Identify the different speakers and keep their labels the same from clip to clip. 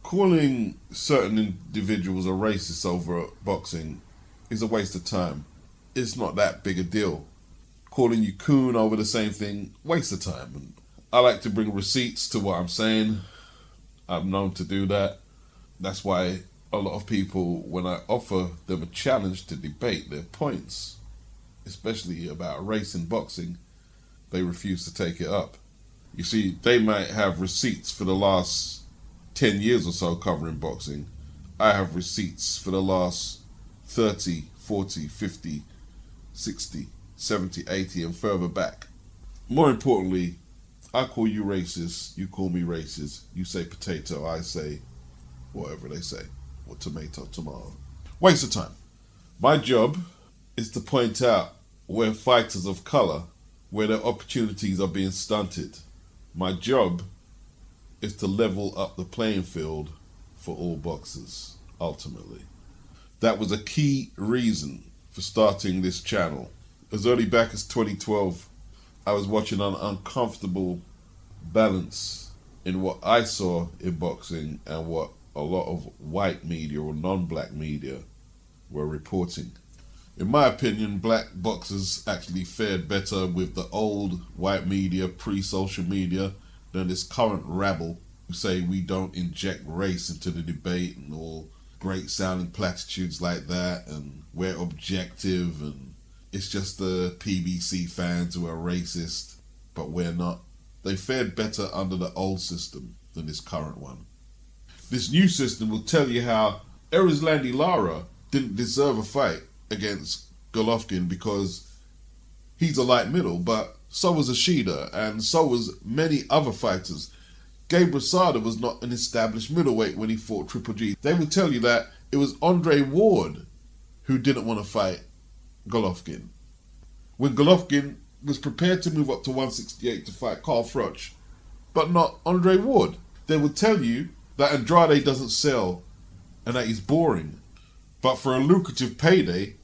Speaker 1: Calling certain individuals a racist over boxing is a waste of time. It's not that big a deal. Calling you coon over the same thing, waste of time. And I like to bring receipts to what I'm saying. I'm known to do that. That's why a lot of people, when I offer them a challenge to debate their points, especially about race in boxing, they refuse to take it up. You see, they might have receipts for the last 10 years or so covering boxing. I have receipts for the last 30, 40, 50, 60, 70, 80 and further back. More importantly, I call you racist, you call me racist. You say potato, I say whatever they say. Or tomato, tomato. Waste of time. My job is to point out where fighters of colour, where their opportunities are being stunted. My job is to level up the playing field for all boxers, ultimately. That was a key reason for starting this channel. As early back as 2012, I was watching an uncomfortable balance in what I saw in boxing and what a lot of white media or non-black media were reporting. In my opinion, black boxers actually fared better with the old white media, pre-social media, than this current rabble who say we don't inject race into the debate and all great sounding platitudes like that, and we're objective, and it's just the PBC fans who are racist, but we're not. They fared better under the old system than this current one. This new system will tell you how Erislandy Lara didn't deserve a fight against Golovkin because he's a light middle, but so was Ashida, and so was many other fighters. Gabe Rosada was not an established middleweight when he fought Triple G. They will tell you that it was Andre Ward who didn't want to fight Golovkin. When Golovkin was prepared to move up to 168 to fight Carl Froch, but not Andre Ward. They will tell you that Andrade doesn't sell and that he's boring. But for a lucrative payday,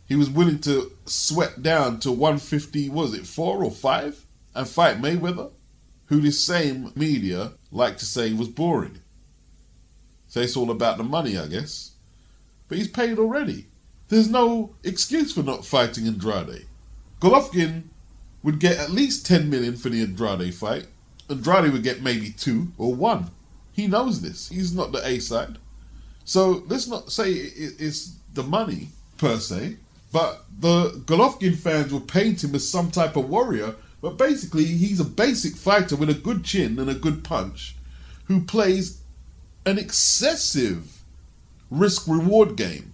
Speaker 1: he was willing to sweat down to 150, was it 4 or 5? And fight Mayweather, who this same media like to say was boring. So it's all about the money, I guess. But he's paid already. There's no excuse for not fighting Andrade. Golovkin would get at least 10 million for the Andrade fight. Andrade would get maybe 2 or 1. He knows this. He's not the A side. So let's not say it's the money per se, but the Golovkin fans will paint him as some type of warrior, but basically he's a basic fighter with a good chin and a good punch who plays an excessive risk-reward game,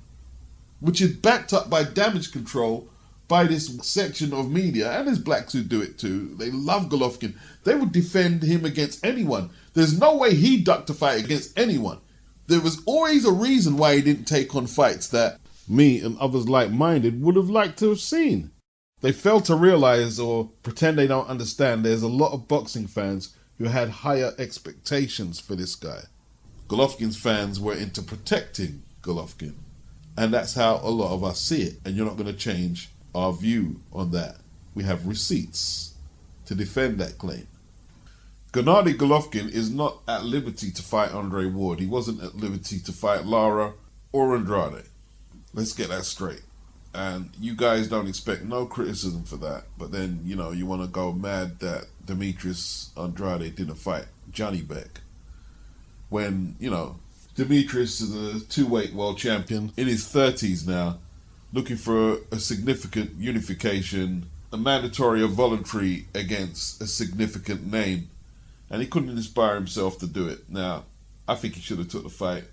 Speaker 1: which is backed up by damage control by this section of media, and there's blacks who do it too. They love Golovkin. They would defend him against anyone. There's no way he ducked a fight against anyone. There was always a reason why he didn't take on fights that me and others like-minded would have liked to have seen. They fail to realize or pretend they don't understand there's a lot of boxing fans who had higher expectations for this guy. Golovkin's fans were into protecting Golovkin, and that's how a lot of us see it, and you're not going to change our view on that. We have receipts to defend that claim. Gennady Golovkin is not at liberty to fight Andre Ward. He wasn't at liberty to fight Lara or Andrade. Let's get that straight. And you guys don't expect no criticism for that. But then, you know, you want to go mad that Demetrius Andrade didn't fight Johnny Beck. When, you know, Demetrius is a two-weight world champion in his 30s now, looking for a significant unification, a mandatory or voluntary against a significant name. And he couldn't inspire himself to do it. Now, I think he should have took the fight.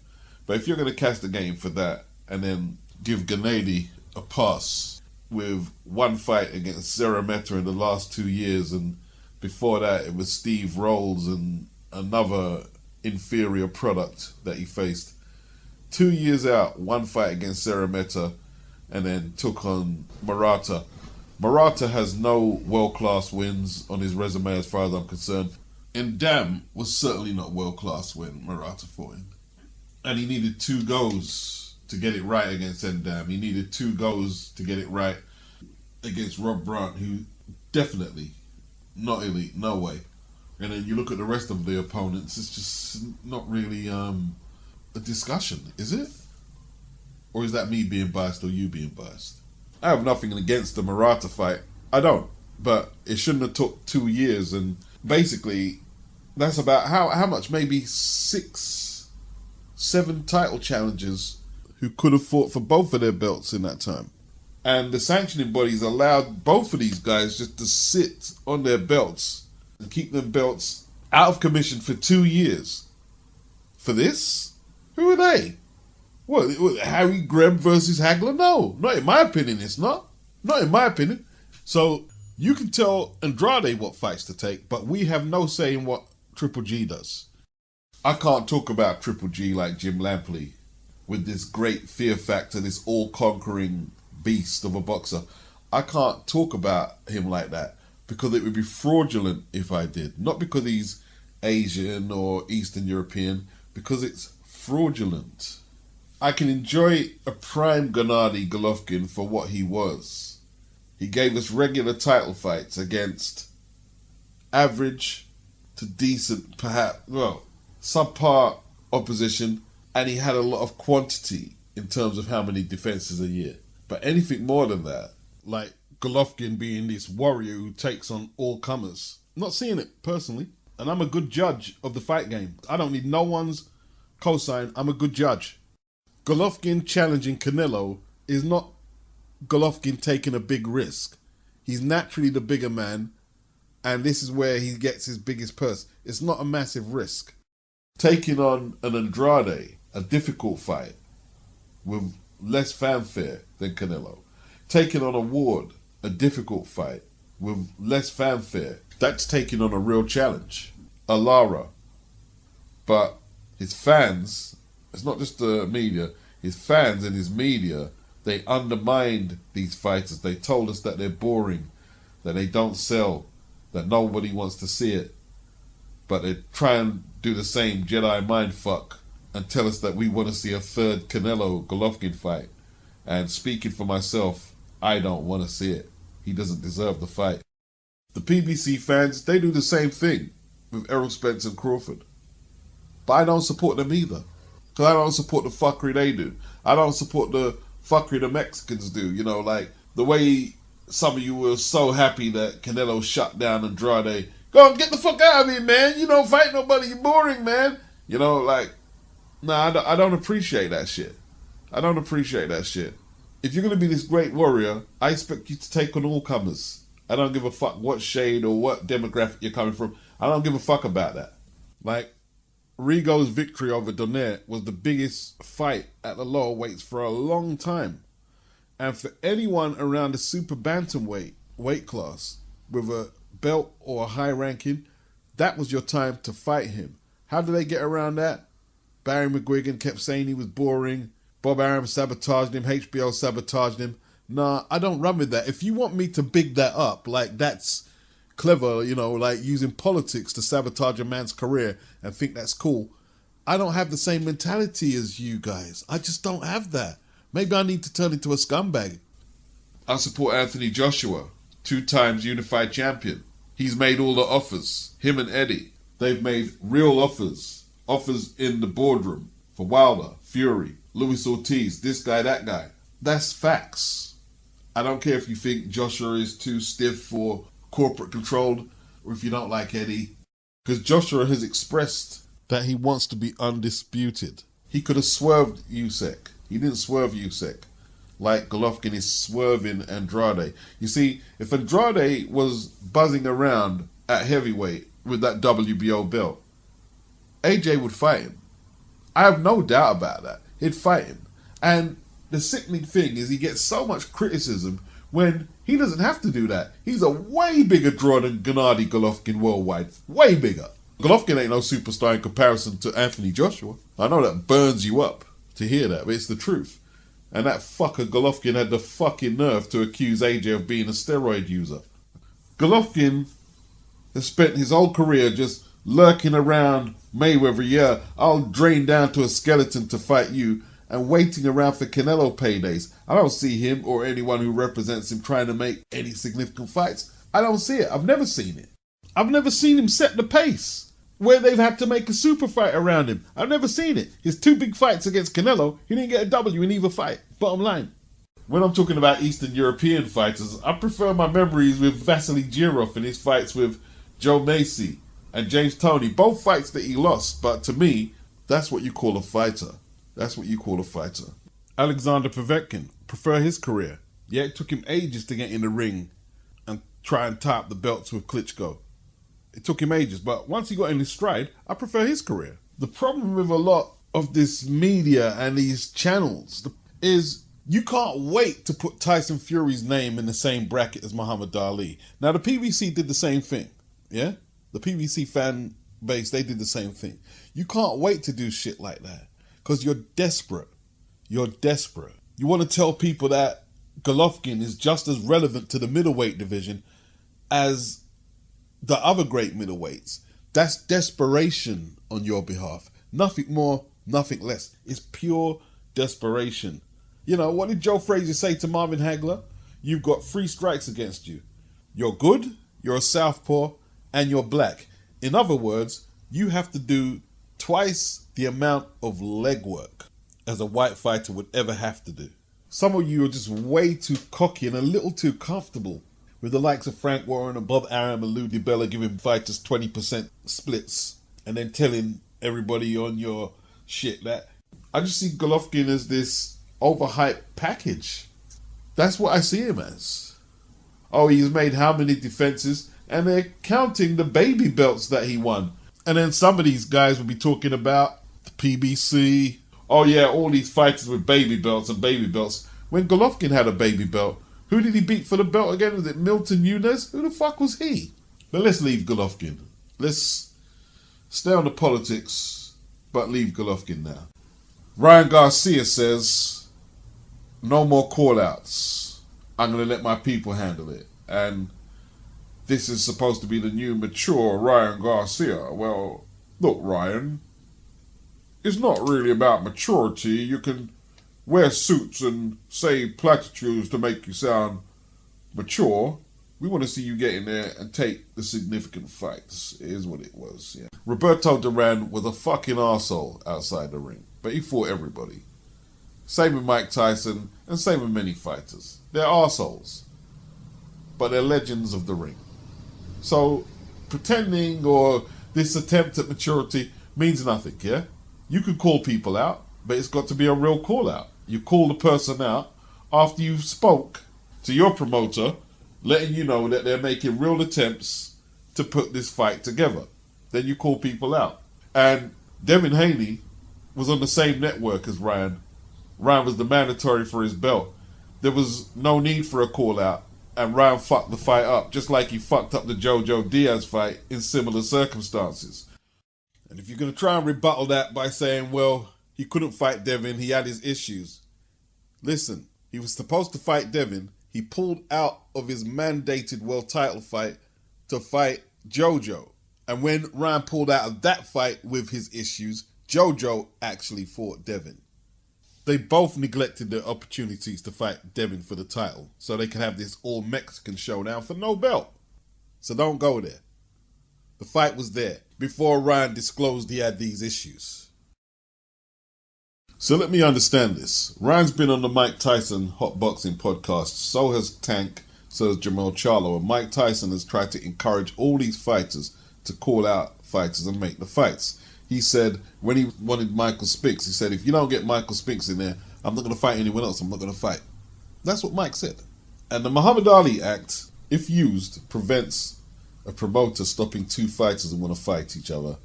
Speaker 1: But if you're going to cast a game for that and then give Gennady a pass with one fight against Zerameta in the last 2 years, and before that it was Steve Rolls and another inferior product that he faced. 2 years out, one fight against Zerameta, and then took on Murata. Murata has no world-class wins on his resume as far as I'm concerned. Ndam was certainly not world-class when Murata fought him. And he needed 2 goes to get it right against Ndam. He needed 2 goes to get it right against Rob Brandt, who definitely not elite, no way. And then you look at the rest of the opponents, it's just not really a discussion, is it? Or is that me being biased or you being biased? I have nothing against the Murata fight. I don't. But it shouldn't have took 2 years. And basically, that's about how much? Maybe 6, 7 title challengers who could have fought for both of their belts in that time. And the sanctioning bodies allowed both of these guys just to sit on their belts and keep them belts out of commission for 2 years. For this? Who are they? What, Harry Graham versus Hagler? No, not in my opinion, it's not. Not in my opinion. So, you can tell Andrade what fights to take, but we have no say in what Triple G does. I can't talk about Triple G like Jim Lampley with this great fear factor, this all-conquering beast of a boxer. I can't talk about him like that because it would be fraudulent if I did. Not because he's Asian or Eastern European, because it's fraudulent. I can enjoy a prime Gennady Golovkin for what he was. He gave us regular title fights against average to decent, perhaps, well, subpar opposition, and he had a lot of quantity in terms of how many defenses a year. But anything more than that, like Golovkin being this warrior who takes on all comers, I'm not seeing it personally. And I'm a good judge of the fight game. I don't need no one's cosign. I'm a good judge. Golovkin challenging Canelo is not Golovkin taking a big risk. He's naturally the bigger man, and this is where he gets his biggest purse. It's not a massive risk. Taking on an Andrade, a difficult fight with less fanfare than Canelo. Taking on a Ward, a difficult fight with less fanfare. That's taking on a real challenge. A Lara. But his fans, it's not just the media, his fans and his media, they undermined these fighters. They told us that they're boring, that they don't sell, that nobody wants to see it. But they try and do the same Jedi mindfuck and tell us that we want to see a third Canelo-Golovkin fight. And speaking for myself, I don't want to see it. He doesn't deserve the fight. The PBC fans, they do the same thing with Errol Spence and Crawford. But I don't support them either. Because I don't support the fuckery they do. I don't support the fuckery the Mexicans do. You know, like the way some of you were so happy that Canelo shut down Andrade. Go on, get the fuck out of here, man. You don't fight nobody. You're boring, man. You know, like, nah, I don't appreciate that shit. I don't appreciate that shit. If you're going to be this great warrior, I expect you to take on all comers. I don't give a fuck what shade or what demographic you're coming from. I don't give a fuck about that. Like, Rigo's victory over Donaire was the biggest fight at the lower weights for a long time. And for anyone around the super bantamweight weight class with a belt or a high ranking, that was your time to fight him. How did they get around that? Barry McGuigan kept saying he was boring. Bob Arum sabotaged him. HBO sabotaged him. Nah, I don't run with that. If you want me to big that up, like that's clever, you know, like using politics to sabotage a man's career and think that's cool, I don't have the same mentality as you guys. I just don't have that. Maybe I need to turn into a scumbag. I support Anthony Joshua, 2 times unified champion. He's made all the offers. Him and Eddie. They've made real offers. Offers in the boardroom for Wilder, Fury, Luis Ortiz, this guy, that guy. That's facts. I don't care if you think Joshua is too stiff for corporate control or if you don't like Eddie. Because Joshua has expressed that he wants to be undisputed. He could have swerved Usyk. He didn't swerve Usyk like Golovkin is swerving Andrade. You see, if Andrade was buzzing around at heavyweight with that WBO belt, AJ would fight him. I have no doubt about that. He'd fight him. And the sickening thing is he gets so much criticism when he doesn't have to do that. He's a way bigger draw than Gennady Golovkin worldwide. Way bigger. Golovkin ain't no superstar in comparison to Anthony Joshua. I know that burns you up to hear that, but it's the truth. And that fucker Golovkin had the fucking nerve to accuse AJ of being a steroid user. Golovkin has spent his whole career just lurking around Mayweather. Yeah, I'll drain down to a skeleton to fight you, and waiting around for Canelo paydays. I don't see him or anyone who represents him trying to make any significant fights. I don't see it. I've never seen it. I've never seen him set the pace where they've had to make a super fight around him. I've never seen it. His 2 big fights against Canelo, he didn't get a W in either fight. Bottom line. When I'm talking about Eastern European fighters, I prefer my memories with Vasily Girov in his fights with Joe Macy and James Toney. Both fights that he lost, but to me, that's what you call a fighter. That's what you call a fighter. Alexander Povetkin, prefer his career. Yeah, it took him ages to get in the ring and try and tie up the belts with Klitschko. It took him ages, but once he got in his stride, I prefer his career. The problem with a lot of this media and these channels is you can't wait to put Tyson Fury's name in the same bracket as Muhammad Ali. Now, the PBC did the same thing, yeah? The PBC fan base, they did the same thing. You can't wait to do shit like that because you're desperate. You're desperate. You want to tell people that Golovkin is just as relevant to the middleweight division as the other great middleweights. That's desperation on your behalf. Nothing more, nothing less. It's pure desperation. You know, what did Joe Frazier say to Marvin Hagler? You've got 3 strikes against you. You're good, you're a southpaw, and you're black. In other words, you have to do twice the amount of legwork as a white fighter would ever have to do. Some of you are just way too cocky and a little too comfortable with the likes of Frank Warren and Bob Arum and Lou DiBella giving fighters 20% splits and then telling everybody on your shit that. I just see Golovkin as this overhyped package. That's what I see him as. Oh, he's made how many defenses? And they're counting the baby belts that he won. And then some of these guys will be talking about the PBC. Oh yeah, all these fighters with baby belts and baby belts. When Golovkin had a baby belt, who did he beat for the belt again? Was it Milton Nunes? Who the fuck was he? But let's leave Golovkin. Let's stay on the politics, but leave Golovkin now. Ryan Garcia says, no more call-outs. I'm going to let my people handle it. And this is supposed to be the new mature Ryan Garcia. Well, look, Ryan, it's not really about maturity. You can wear suits and say platitudes to make you sound mature. We want to see you get in there and take the significant fights. It is what it was, yeah. Roberto Duran was a fucking arsehole outside the ring, but he fought everybody. Same with Mike Tyson, and same with many fighters. They're arseholes, but they're legends of the ring. So pretending or this attempt at maturity means nothing, yeah? You can call people out, but it's got to be a real call out. You call the person out after you spoke to your promoter, letting you know that they're making real attempts to put this fight together. Then you call people out. And Devin Haney was on the same network as Ryan. Ryan was the mandatory for his belt. There was no need for a call out. And Ryan fucked the fight up, just like he fucked up the Jojo Diaz fight in similar circumstances. And if you're going to try and rebuttal that by saying, well, he couldn't fight Devin, he had his issues. Listen, he was supposed to fight Devin. He pulled out of his mandated world title fight to fight Jojo. And when Ryan pulled out of that fight with his issues, Jojo actually fought Devin. They both neglected their opportunities to fight Devin for the title so they could have this all-Mexican showdown for no belt. So don't go there. The fight was there before Ryan disclosed he had these issues. So let me understand this. Ryan's been on the Mike Tyson Hot Boxing podcast. So has Tank, so has Jamal Charlo. And Mike Tyson has tried to encourage all these fighters to call out fighters and make the fights. He said when he wanted Michael Spinks, he said, if you don't get Michael Spinks in there, I'm not going to fight anyone else. I'm not going to fight. That's what Mike said. And the Muhammad Ali Act, if used, prevents a promoter stopping 2 fighters who want to fight each other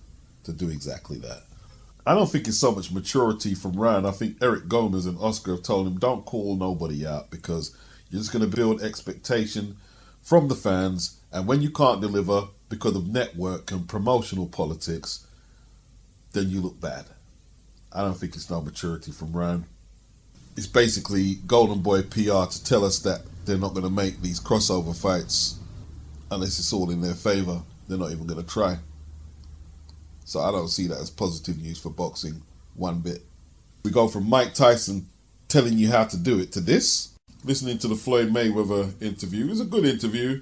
Speaker 1: to do exactly that. I don't think it's so much maturity from Ryan. I think Eric Gomez and Oscar have told him, don't call nobody out because you're just going to build expectation from the fans. And when you can't deliver because of network and promotional politics, then you look bad. I don't think it's no maturity from Ryan. It's basically Golden Boy PR to tell us that they're not going to make these crossover fights unless it's all in their favour. They're not even going to try. So I don't see that as positive news for boxing one bit. We go from Mike Tyson telling you how to do it to this. Listening to the Floyd Mayweather interview. It was a good interview,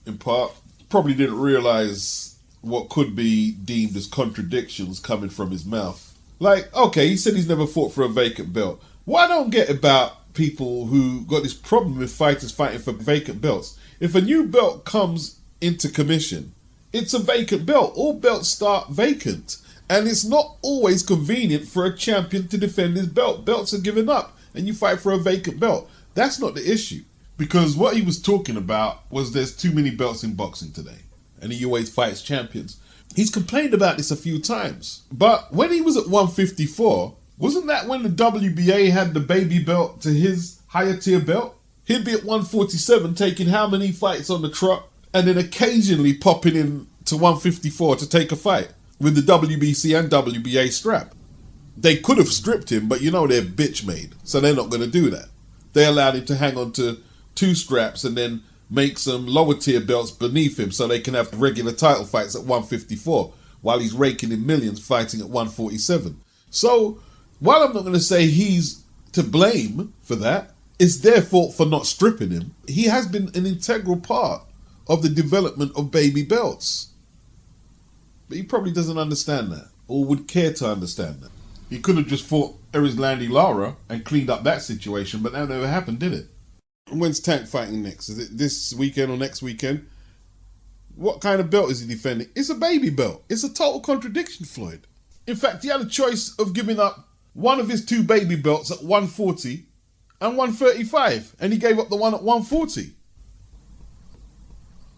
Speaker 1: in part. Probably didn't realise what could be deemed as contradictions coming from his mouth. Like, okay, he said he's never fought for a vacant belt. What I don't get about people who got this problem with fighters fighting for vacant belts, if a new belt comes into commission, it's a vacant belt. All belts start vacant. And it's not always convenient for a champion to defend his belt. Belts are given up and you fight for a vacant belt. That's not the issue. Because what he was talking about was there's too many belts in boxing today. And he always fights champions. He's complained about this a few times. But when he was at 154, wasn't that when the WBA had the baby belt to his higher tier belt? He'd be at 147 taking how many fights on the trot and then occasionally popping in to 154 to take a fight with the WBC and WBA strap. They could have stripped him, but you know they're bitch made, so they're not going to do that. They allowed him to hang on to 2 straps and then make some lower tier belts beneath him so they can have regular title fights at 154 while he's raking in millions fighting at 147. So while I'm not going to say he's to blame for that, it's their fault for not stripping him. He has been an integral part of the development of baby belts. But he probably doesn't understand that or would care to understand that. He could have just fought Erislandy Lara and cleaned up that situation, but that never happened, did it? When's Tank fighting next? Is it this weekend or next weekend? What kind of belt is he defending? It's a baby belt. It's a total contradiction, Floyd. In fact, he had a choice of giving up one of his 2 baby belts at 140 and 135, and he gave up the one at 140.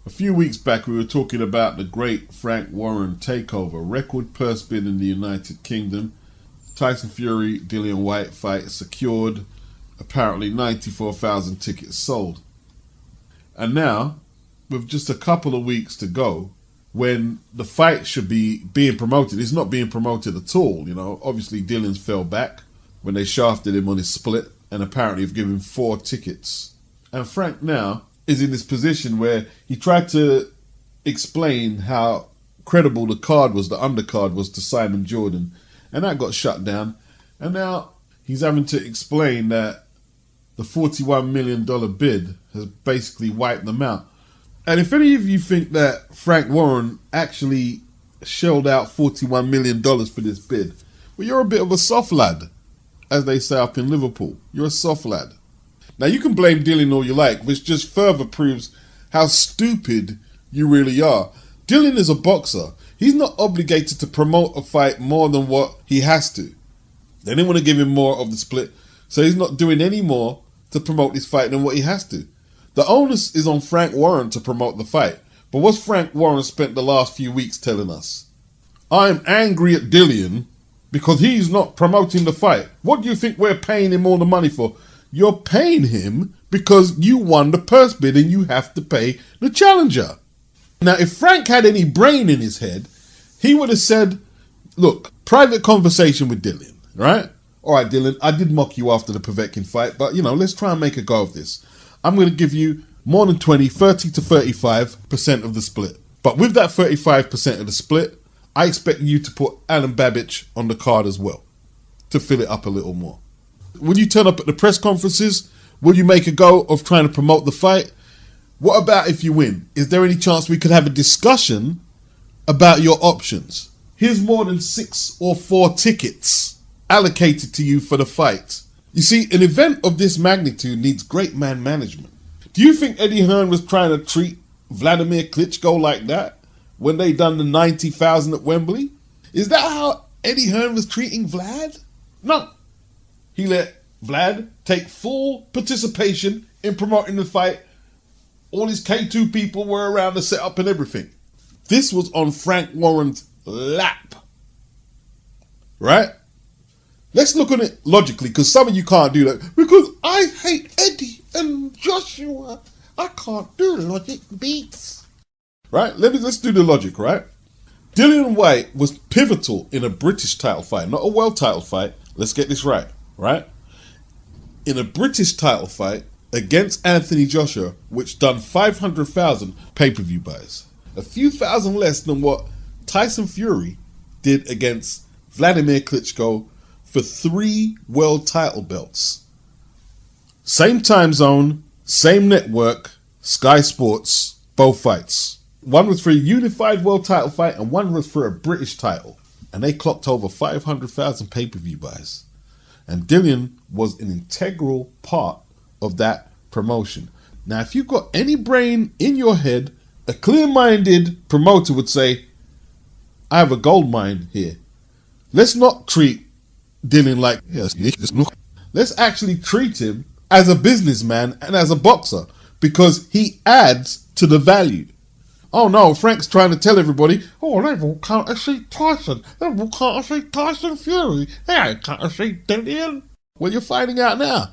Speaker 1: A few weeks back, we were talking about the great Frank Warren takeover, record purse bid in the United Kingdom. Tyson Fury, Dillian Whyte fight secured, apparently 94,000 tickets sold. And now, with just a couple of weeks to go, when the fight should be being promoted, it's not being promoted at all, you know. Obviously, Dillian's fell back when they shafted him on his split, and apparently have given 4 tickets. And Frank now is in this position where he tried to explain how credible the card was, the undercard was to Simon Jordan, and that got shut down. And now he's having to explain that the $41 million bid has basically wiped them out. And if any of you think that Frank Warren actually shelled out $41 million for this bid, well, you're a bit of a soft lad, as they say up in Liverpool. You're a soft lad. Now, you can blame Dillian all you like, which just further proves how stupid you really are. Dillian is a boxer. He's not obligated to promote a fight more than what he has to. They didn't want to give him more of the split, so he's not doing any more to promote this fight than what he has to. The onus is on Frank Warren to promote the fight. But what's Frank Warren spent the last few weeks telling us? I'm angry at Dillian because he's not promoting the fight. What do you think we're paying him all the money for? You're paying him because you won the purse bid and you have to pay the challenger. Now, if Frank had any brain in his head, he would have said, look, private conversation with Dillian, right? All right, Dillian, I did mock you after the Povetkin fight, but, you know, let's try and make a go of this. I'm going to give you more than 30 to 35% of the split. But with that 35% of the split, I expect you to put Alan Babich on the card as well to fill it up a little more. Will you turn up at the press conferences? Will you make a go of trying to promote the fight? What about if you win? Is there any chance we could have a discussion about your options? Here's more than 6 or 4 tickets allocated to you for the fight. You see, an event of this magnitude needs great man management. Do you think Eddie Hearn was trying to treat Vladimir Klitschko like that when they done the 90,000 at Wembley? Is that how Eddie Hearn was treating Vlad? No. He let Vlad take full participation in promoting the fight. All his K2 people were around the setup and everything. This was on Frank Warren's lap. Right? Let's look at it logically, because some of you can't do that. Because I hate Eddie and Joshua. I can't do logic beats. Right? Let's do the logic, right? Dillian Whyte was pivotal in a British title fight, not a world title fight. Let's get this right? in a British title fight against Anthony Joshua, which done 500,000 pay-per-view buys. A few thousand less than what Tyson Fury did against Vladimir Klitschko for 3 world title belts. Same time zone, same network, Sky Sports, both fights. One was for a unified world title fight and one was for a British title. And they clocked over 500,000 pay-per-view buys. And Dillian was an integral part of that promotion. Now, if you've got any brain in your head, a clear-minded promoter would say, I have a gold mine here. Let's not treat Dillian like, let's actually treat him as a businessman and as a boxer because he adds to the value. Oh no, Frank's trying to tell everybody, oh, they will counter-see Tyson. They will counter-see Tyson Fury. They ain't counter-see Dillian. Well, you're finding out now.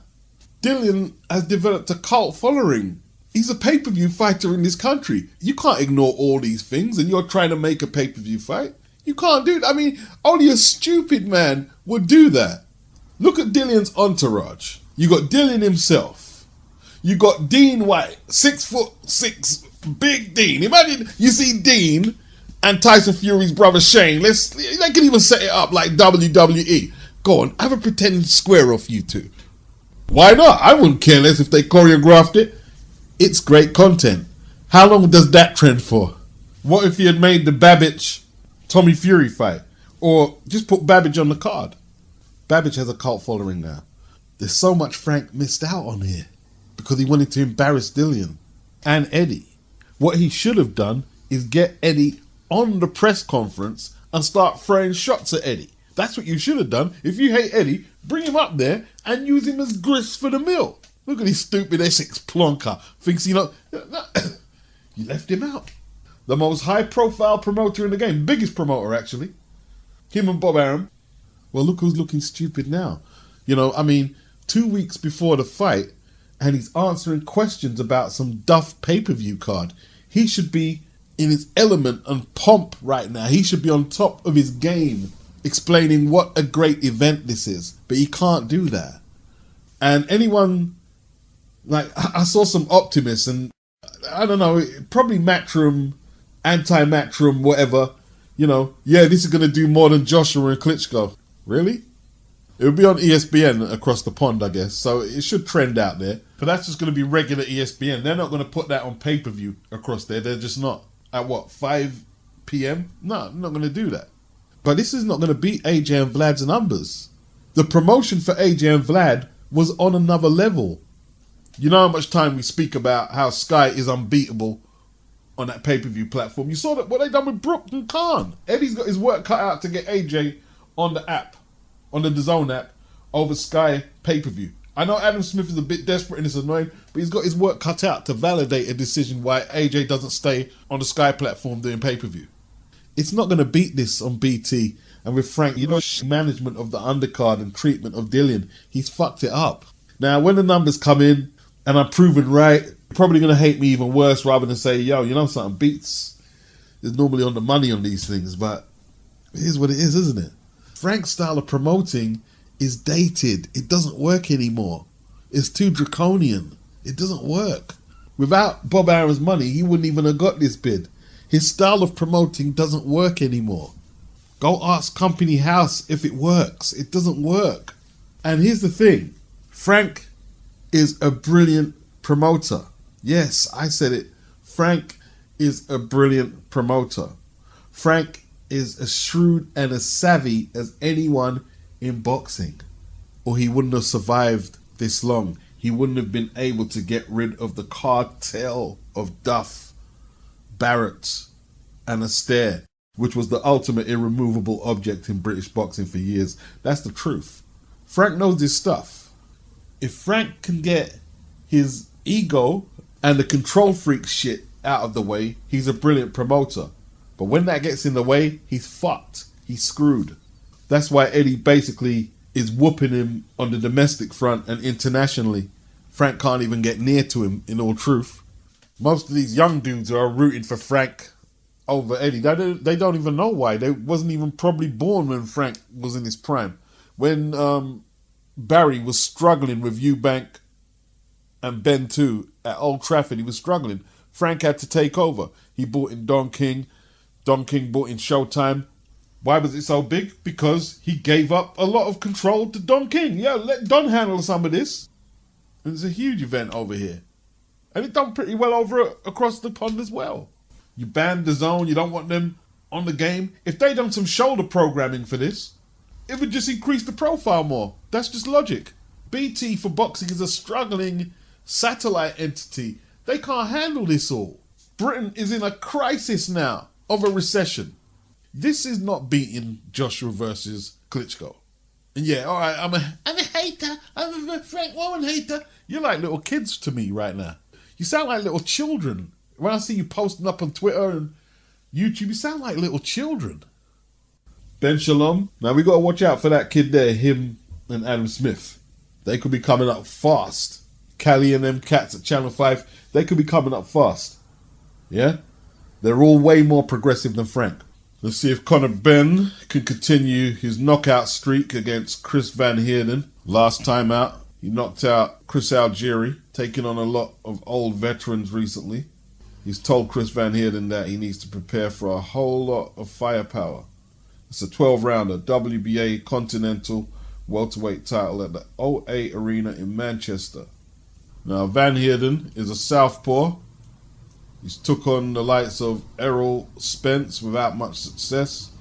Speaker 1: Dillian has developed a cult following. He's a pay-per-view fighter in this country. You can't ignore all these things and you're trying to make a pay-per-view fight. You can't do it. I mean, only a stupid man would do that. Look at Dillian's entourage. You got Dillian himself. You got Dean White, 6'6", big Dean. Imagine you see Dean and Tyson Fury's brother Shane. They can even set it up like WWE. Go on, have a pretend square off you two. Why not? I wouldn't care less if they choreographed it. It's great content. How long does that trend for? What if you had made the Babbage-Tommy Fury fight? Or just put Babbage on the card? Babbage has a cult following now. There's so much Frank missed out on here because he wanted to embarrass Dillian and Eddie. What he should have done is get Eddie on the press conference and start throwing shots at Eddie. That's what you should have done. If you hate Eddie, bring him up there and use him as grist for the mill. Look at this stupid Essex plonker. Thinks, you left him out. The most high-profile promoter in the game. Biggest promoter, actually. Him and Bob Arum. Well, look who's looking stupid now. 2 weeks before the fight, and he's answering questions about some duff pay-per-view card. He should be in his element and pomp right now. He should be on top of his game, explaining what a great event this is. But he can't do that. And anyone, I saw some optimists, and I don't know, probably Matchroom, anti-Matchroom, whatever, this is going to do more than Joshua and Klitschko. Really? It would be on ESPN across the pond, I guess, so it should trend out there. But that's just going to be regular ESPN. They're not going to put that on pay-per-view across there. They're just not. At 5 p.m? No, I'm not going to do that. But this is not going to beat AJ and Vlad's numbers. The promotion for AJ and Vlad was on another level. You know how much time we speak about how Sky is unbeatable on that pay-per-view platform. You saw that what they done with Brook and Khan. Eddie's got his work cut out to get AJ on the app, on the DAZN app, over Sky pay-per-view. I know Adam Smith is a bit desperate and it's annoying, but he's got his work cut out to validate a decision why AJ doesn't stay on the Sky platform doing pay-per-view. It's not going to beat this on BT. And with Frank, management of the undercard and treatment of Dillian, he's fucked it up. Now, when the numbers come in and I'm proven right, you're probably going to hate me even worse rather than say, yo, you know something, Beats is normally on the money on these things, but it is what it is, isn't it? Frank's style of promoting is dated. It doesn't work anymore. It's too draconian. It doesn't work. Without Bob Arum's money, he wouldn't even have got this bid. His style of promoting doesn't work anymore. Go ask Company House if it works. It doesn't work. And here's the thing. Frank is a brilliant promoter. Yes, I said it. Frank is a brilliant promoter. Frank is as shrewd and as savvy as anyone in boxing, or he wouldn't have survived this long. He wouldn't have been able to get rid of the cartel of Duff, Barrett and Astaire, which was the ultimate irremovable object in British boxing for years. That's the truth. Frank knows his stuff. If Frank can get his ego and the control freak shit out of the way, he's a brilliant promoter. But when that gets in the way, he's fucked. He's screwed. That's why Eddie basically is whooping him on the domestic front and internationally. Frank can't even get near to him, in all truth. Most of these young dudes are rooting for Frank over Eddie. They don't even know why. They wasn't even probably born when Frank was in his prime. When Barry was struggling with Eubank and BENN too. At Old Trafford, he was struggling. Frank had to take over. He brought in Don King. Don King brought in Showtime. Why was it so big? Because he gave up a lot of control to Don King. Yeah, let Don handle some of this. And it's a huge event over here. And it done pretty well across the pond as well. You banned the zone. You don't want them on the game. If they done some shoulder programming for this, it would just increase the profile more. That's just logic. BT for boxing is a struggling satellite entity. They can't handle this all. Britain is in a crisis now of a recession. This is not beating Joshua versus Klitschko. And yeah, all right, I'm a hater. I'm a Frank Warren hater. You're like little kids to me right now. You sound like little children. When I see you posting up on Twitter and YouTube, you sound like little children. Ben Shalom. Now we got to watch out for that kid there, him and Adam Smith. They could be coming up fast. Callie and them cats at Channel 5, they could be coming up fast. Yeah? They're all way more progressive than Frank. Let's see if Conor BENN can continue his knockout streak against Chris Van Heerden. Last time out, he knocked out Chris Algieri, taking on a lot of old veterans recently. He's told Chris Van Heerden that he needs to prepare for a whole lot of firepower. It's a 12-rounder WBA Continental welterweight title at the O8 Arena in Manchester. Now, Van Heerden is a southpaw. He's took on the likes of Errol Spence without much success.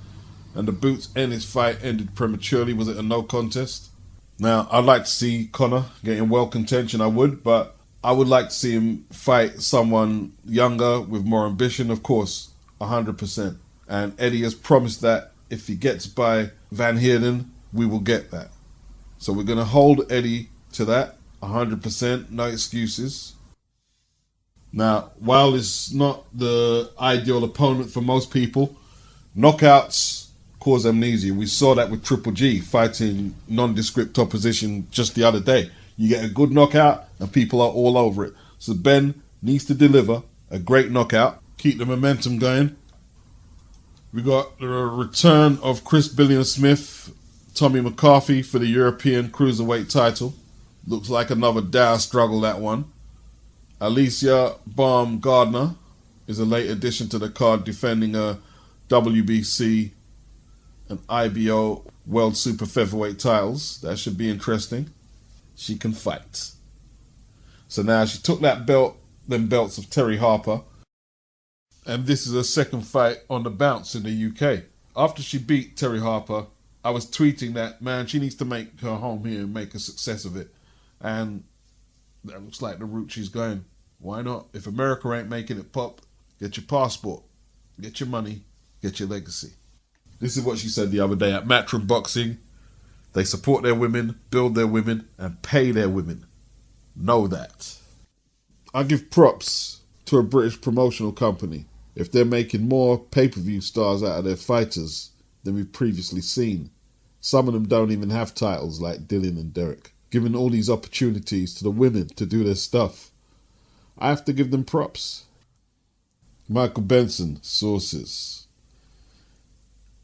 Speaker 1: And the Boots Ennis fight ended prematurely. Was it a no contest? Now, I'd like to see Conor getting well contention, I would. But I would like to see him fight someone younger with more ambition, of course, 100%. And Eddie has promised that if he gets by Van Heerden, we will get that. So we're going to hold Eddie to that, 100%, no excuses. Now, while it's not the ideal opponent for most people, knockouts cause amnesia. We saw that with Triple G fighting nondescript opposition just the other day. You get a good knockout and people are all over it. So Ben needs to deliver a great knockout, keep the momentum going. We got the return of Chris Billiam Smith, Tommy McCarthy for the European Cruiserweight title. Looks like another dire struggle, that one. ALYCIA BAUMGARDNER is a late addition to the card, defending her WBC and IBO World Super Featherweight titles. That should be interesting. She can fight. So now she took that belt, them belts of Terry Harper, and this is her second fight on the bounce in the UK. After she beat Terry Harper, I was tweeting that, man, she needs to make her home here and make a success of it. And that looks like the route she's going. Why not? If America ain't making it pop, get your passport, get your money, get your legacy. This is what she said the other day at Matchroom Boxing. They support their women, build their women, and pay their women. Know that. I give props to a British promotional company if they're making more pay-per-view stars out of their fighters than we've previously seen. Some of them don't even have titles like Dylan and Derek. Giving all these opportunities to the women to do their stuff. I have to give them props. Michael Benson, sources.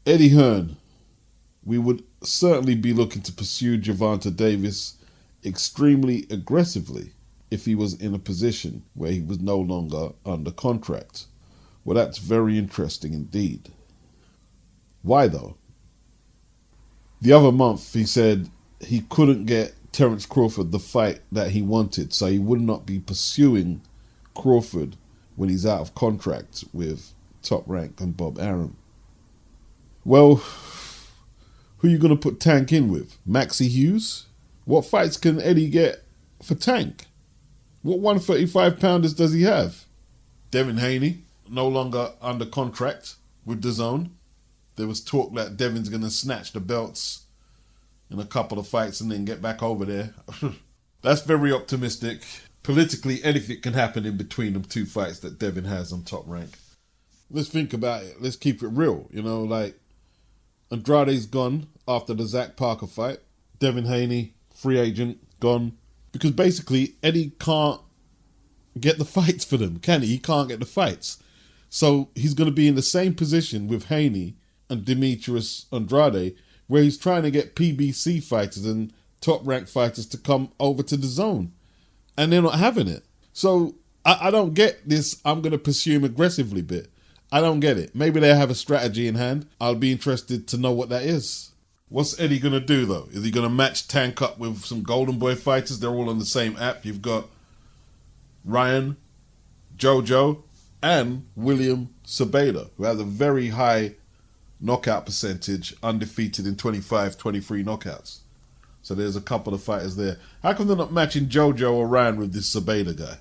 Speaker 1: Eddie Hearn. We would certainly be looking to pursue Gervonta Davis extremely aggressively if he was in a position where he was no longer under contract. Well, that's very interesting indeed. Why though? The other month he said he couldn't get Terence Crawford the fight that he wanted, so he would not be pursuing Crawford when he's out of contract with Top Rank and Bob Arum. Well, who are you going to put Tank in with? Maxie Hughes? What fights can Eddie get for Tank? What 135-pounders does he have? Devin Haney, no longer under contract with DAZN. There was talk that Devin's going to snatch the belts in a couple of fights and then get back over there. That's very optimistic. Politically, anything can happen in between them two fights that Devin has on Top Rank. Let's think about it. Let's keep it real. You know, like Andrade's gone after the Zach Parker fight. Devin Haney, free agent, gone. Because basically, Eddie can't get the fights for them, can he? He can't get the fights. So he's going to be in the same position with Haney and Demetrius Andrade, where he's trying to get PBC fighters and top-ranked fighters to come over to the zone. And they're not having it. So I don't get this I'm going to pursue him aggressively bit. I don't get it. Maybe they have a strategy in hand. I'll be interested to know what that is. What's Eddie going to do, though? Is he going to match Tank up with some Golden Boy fighters? They're all on the same app. You've got Ryan, Jojo, and William Sabeda, who has a very high knockout percentage, undefeated in 25, 23 knockouts. So there's a couple of fighters there. How come they're not matching Jojo or Ryan with this Sabeda guy?